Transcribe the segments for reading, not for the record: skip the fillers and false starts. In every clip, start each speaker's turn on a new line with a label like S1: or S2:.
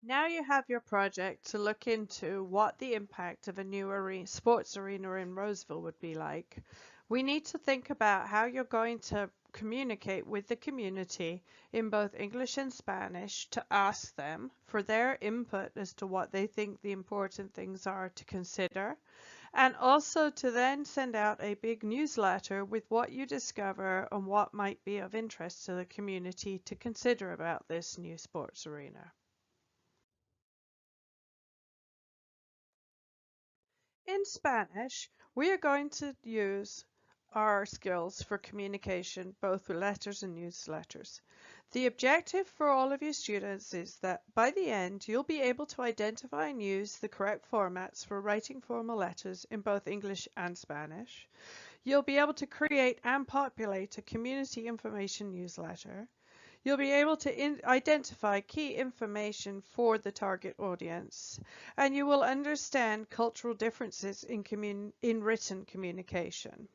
S1: Now you have your project to look into what the impact of a new sports arena in Roseville would be like. We need to think about how you're going to communicate with the community in both English and Spanish to ask them for their input as to what they think the important things are to consider, and also to then send out a big newsletter with what you discover and what might be of interest to the community to consider about this new sports arena. In Spanish, we are going to use our skills for communication, both with letters and newsletters. The objective for all of your students is that by the end, you'll be able to identify and use the correct formats for writing formal letters in both English and Spanish. You'll be able to create and populate a community information newsletter. You'll be able to identify key information for the target audience, and you will understand cultural differences in written communication.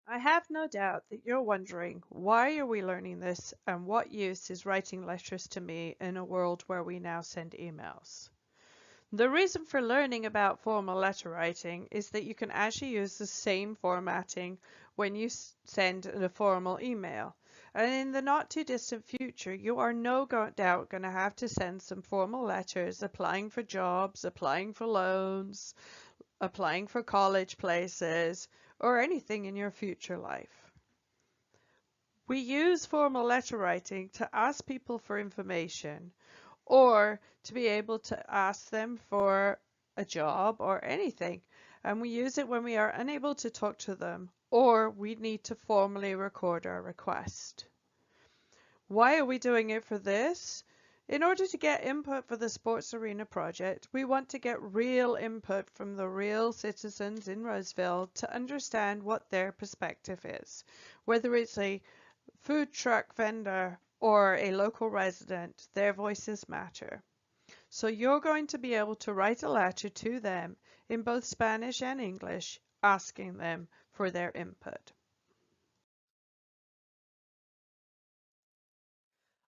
S1: I have no doubt that you're wondering, why are we learning this and what use is writing letters to me in a world where we now send emails? The reason for learning about formal letter writing is that you can actually use the same formatting when you send a formal email. And in the not too distant future, you are no doubt going to have to send some formal letters applying for jobs, applying for loans, applying for college places, or anything in your future life. We use formal letter writing to ask people for information or to be able to ask them for a job or anything. And we use it when we are unable to talk to them or we need to formally record our request. Why are we doing it for this? In order to get input for the Sports Arena project, we want to get real input from the real citizens in Roseville to understand what their perspective is, whether it's a food truck vendor or a local resident, their voices matter. So you're going to be able to write a letter to them in both Spanish and English, asking them for their input.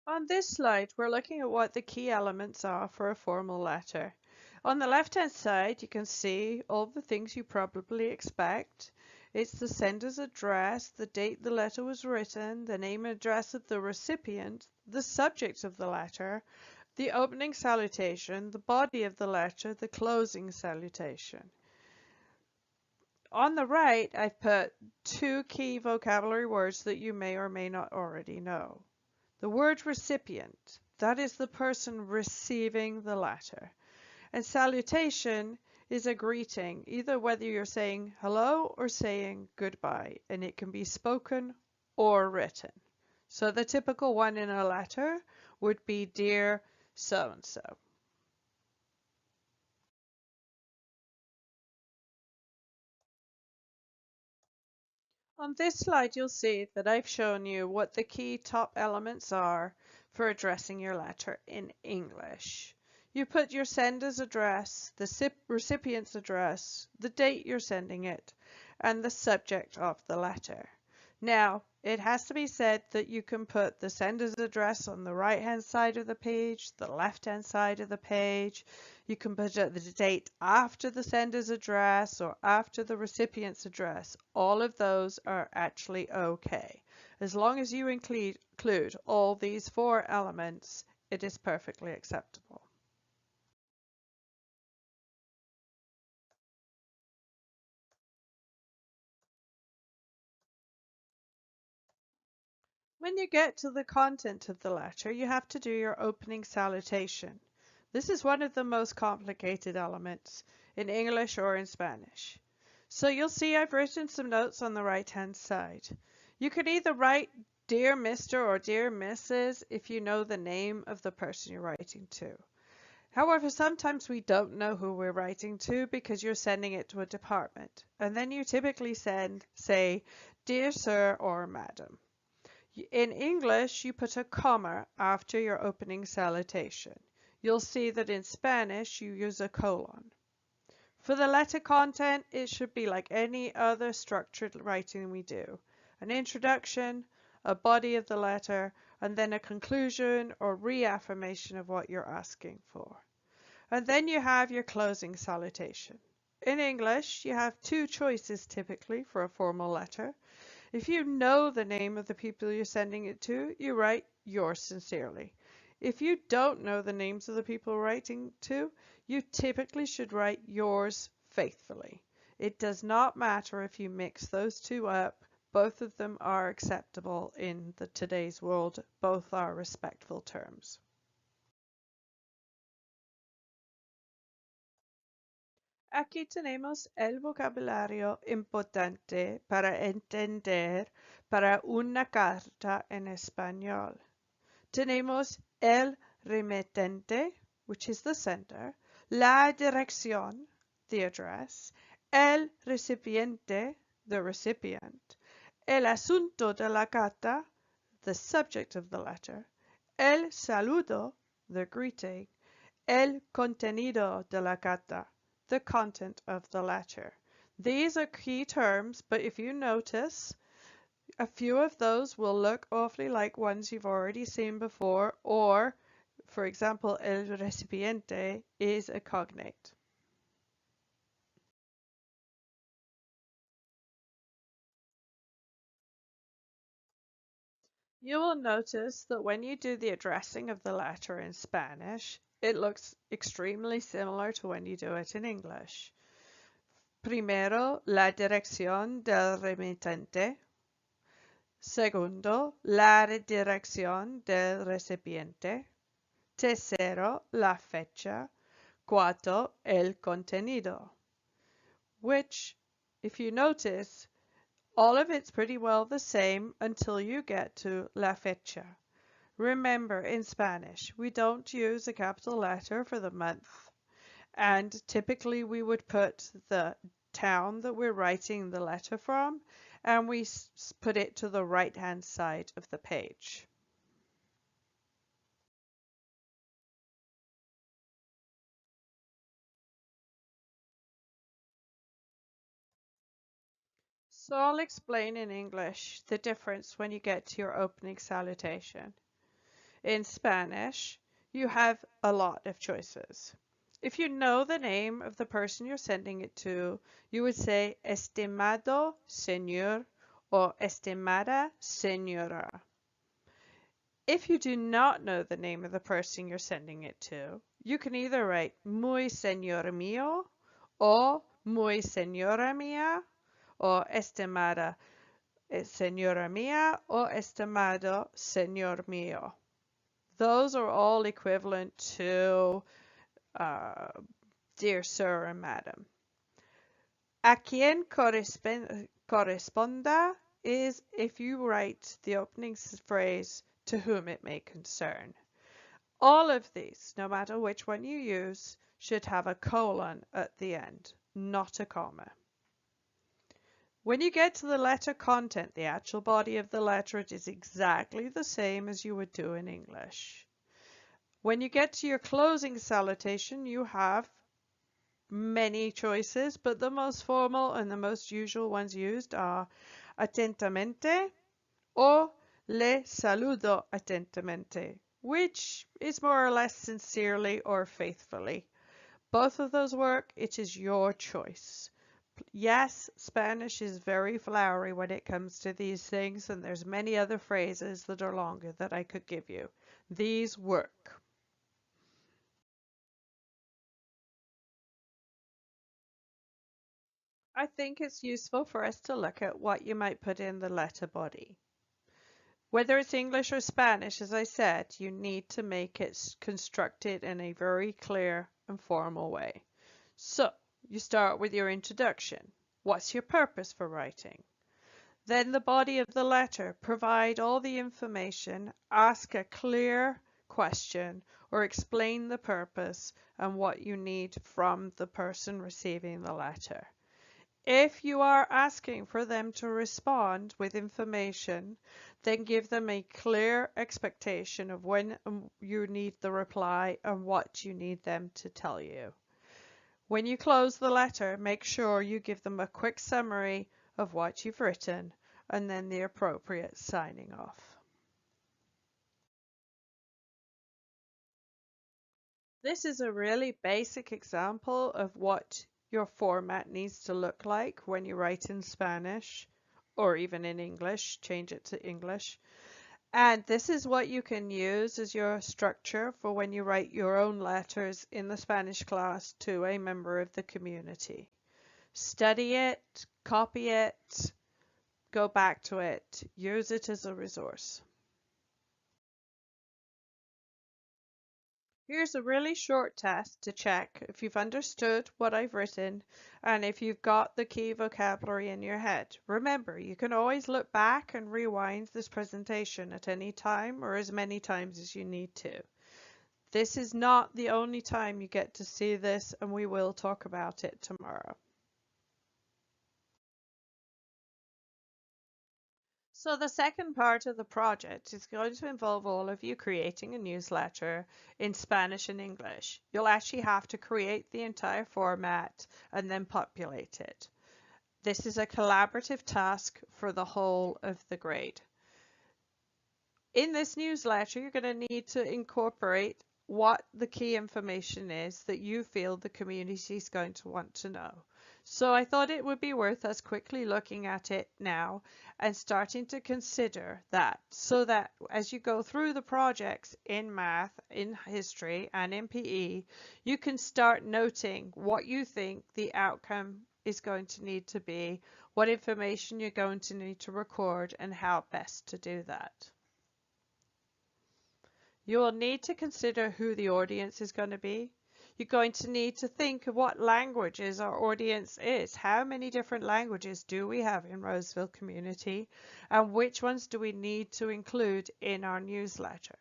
S1: On this slide, we're looking at what the key elements are for a formal letter. On the left-hand side, you can see all the things you probably expect. It's the sender's address, the date the letter was written, the name and address of the recipient, the subject of the letter, the opening salutation, the body of the letter, the closing salutation. On the right, I've put two key vocabulary words that you may or may not already know. The word recipient, that is the person receiving the letter. And salutation is a greeting, either whether you're saying hello or saying goodbye, and it can be spoken or written. So the typical one in a letter would be dear so-and-so. On this slide, you'll see that I've shown you what the key top elements are for addressing your letter in English. You put your sender's address, the recipient's address, the date you're sending it, and the subject of the letter. Now, it has to be said that you can put the sender's address on the right-hand side of the page, the left-hand side of the page. You can put the date after the sender's address or after the recipient's address. All of those are actually okay. As long as you include all these four elements, it is perfectly acceptable. When you get to the content of the letter, you have to do your opening salutation. This is one of the most complicated elements in English or in Spanish. So you'll see I've written some notes on the right-hand side. You could either write Dear Mr. or Dear Mrs. if you know the name of the person you're writing to. However, sometimes we don't know who we're writing to because you're sending it to a department. And then you typically say, Dear Sir or Madam. In English, you put a comma after your opening salutation. You'll see that in Spanish, you use a colon. For the letter content, it should be like any other structured writing we do. An introduction, a body of the letter, and then a conclusion or reaffirmation of what you're asking for. And then you have your closing salutation. In English, you have two choices typically for a formal letter. If you know the name of the people you're sending it to, you write yours sincerely. If you don't know the names of the people writing to, you typically should write yours faithfully. It does not matter if you mix those two up. Both of them are acceptable in today's world. Both are respectful terms. Aquí tenemos el vocabulario importante para entender para una carta en español. Tenemos el remitente, which is the sender, la dirección, the address, el recipiente, the recipient, el asunto de la carta, the subject of the letter, el saludo, the greeting, el contenido de la carta, the content of the letter. These are key terms, but if you notice, a few of those will look awfully like ones you've already seen before, or, for example, el recipiente is a cognate. You will notice that when you do the addressing of the letter in Spanish, it looks extremely similar to when you do it in English. Primero, la dirección del remitente. Segundo, la dirección del recipiente. Tercero, la fecha. Cuarto, el contenido. Which, if you notice, all of it's pretty well the same until you get to la fecha. Remember, in Spanish, we don't use a capital letter for the month, and typically we would put the town that we're writing the letter from, and we put it to the right-hand side of the page. So I'll explain in English the difference when you get to your opening salutation. In Spanish, you have a lot of choices. If you know the name of the person you're sending it to, you would say estimado señor or estimada señora. If you do not know the name of the person you're sending it to, you can either write muy señor mío or muy señora mía or estimada señora mía or estimado señor mío. Those are all equivalent to dear sir and madam. A quien corresponda is if you write the opening phrase to whom it may concern. All of these, no matter which one you use, should have a colon at the end, not a comma. When you get to the letter content, the actual body of the letter, it is exactly the same as you would do in English. When you get to your closing salutation, you have many choices, but the most formal and the most usual ones used are atentamente or le saludo atentamente, which is more or less sincerely or faithfully. Both of those work. It is your choice. Yes, Spanish is very flowery when it comes to these things, and there's many other phrases that are longer that I could give you. These work. I think it's useful for us to look at what you might put in the letter body. Whether it's English or Spanish, as I said, you need to make it constructed in a very clear and formal way. So, you start with your introduction. What's your purpose for writing? Then the body of the letter. Provide all the information, ask a clear question, or explain the purpose and what you need from the person receiving the letter. If you are asking for them to respond with information, then give them a clear expectation of when you need the reply and what you need them to tell you. When you close the letter, make sure you give them a quick summary of what you've written and then the appropriate signing off. This is a really basic example of what your format needs to look like when you write in Spanish or even in English, change it to English. And this is what you can use as your structure for when you write your own letters in the Spanish class to a member of the community. Study it, copy it, go back to it, use it as a resource. Here's a really short test to check if you've understood what I've written and if you've got the key vocabulary in your head. Remember, you can always look back and rewind this presentation at any time or as many times as you need to. This is not the only time you get to see this, and we will talk about it tomorrow. So the second part of the project is going to involve all of you creating a newsletter in Spanish and English. You'll actually have to create the entire format and then populate it. This is a collaborative task for the whole of the grade. In this newsletter, you're going to need to incorporate what the key information is that you feel the community is going to want to know. So I thought it would be worth us quickly looking at it now and starting to consider that, so that as you go through the projects in math, in history, and in PE, you can start noting what you think the outcome is going to need to be, what information you're going to need to record, and how best to do that. You will need to consider who the audience is going to be. You're going to need to think of what languages our audience is. How many different languages do we have in Roseville community? And which ones do we need to include in our newsletter?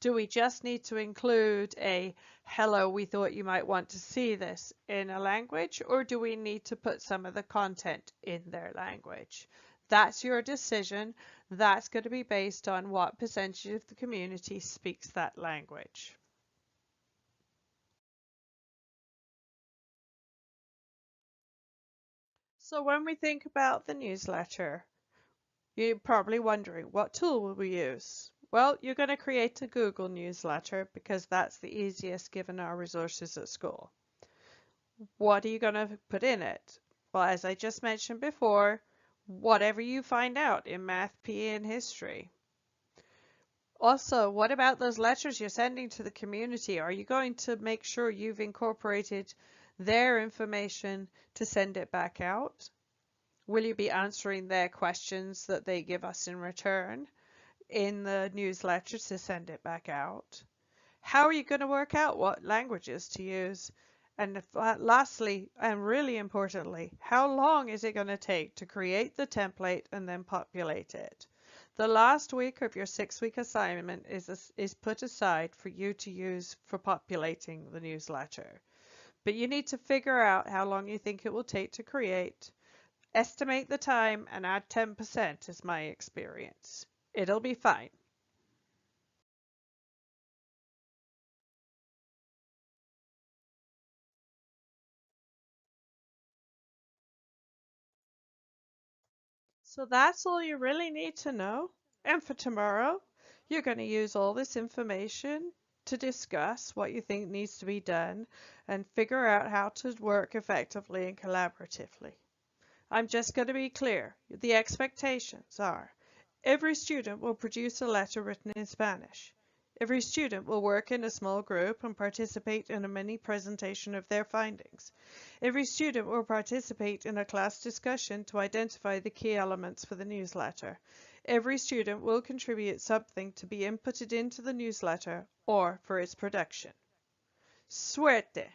S1: Do we just need to include a hello, we thought you might want to see this in a language, or do we need to put some of the content in their language? That's your decision. That's going to be based on what percentage of the community speaks that language. So when we think about the newsletter, you're probably wondering, what tool will we use? Well, you're going to create a Google newsletter because that's the easiest given our resources at school. What are you going to put in it? Well, as I just mentioned before, whatever you find out in math, PE, and history. Also, what about those letters you're sending to the community? Are you going to make sure you've incorporated their information to send it back out? Will you be answering their questions that they give us in return in the newsletter to send it back out? How are you going to work out what languages to use? And lastly, and really importantly, how long is it going to take to create the template and then populate it? The last week of your 6-week assignment is put aside for you to use for populating the newsletter. But you need to figure out how long you think it will take to create, estimate the time, and add 10% is my experience. It'll be fine. So that's all you really need to know. And for tomorrow, you're going to use all this information to discuss what you think needs to be done and figure out how to work effectively and collaboratively. I'm just going to be clear. The expectations are every student will produce a letter written in Spanish. Every student will work in a small group and participate in a mini presentation of their findings. Every student will participate in a class discussion to identify the key elements for the newsletter. Every student will contribute something to be inputted into the newsletter or for its production. Suerte!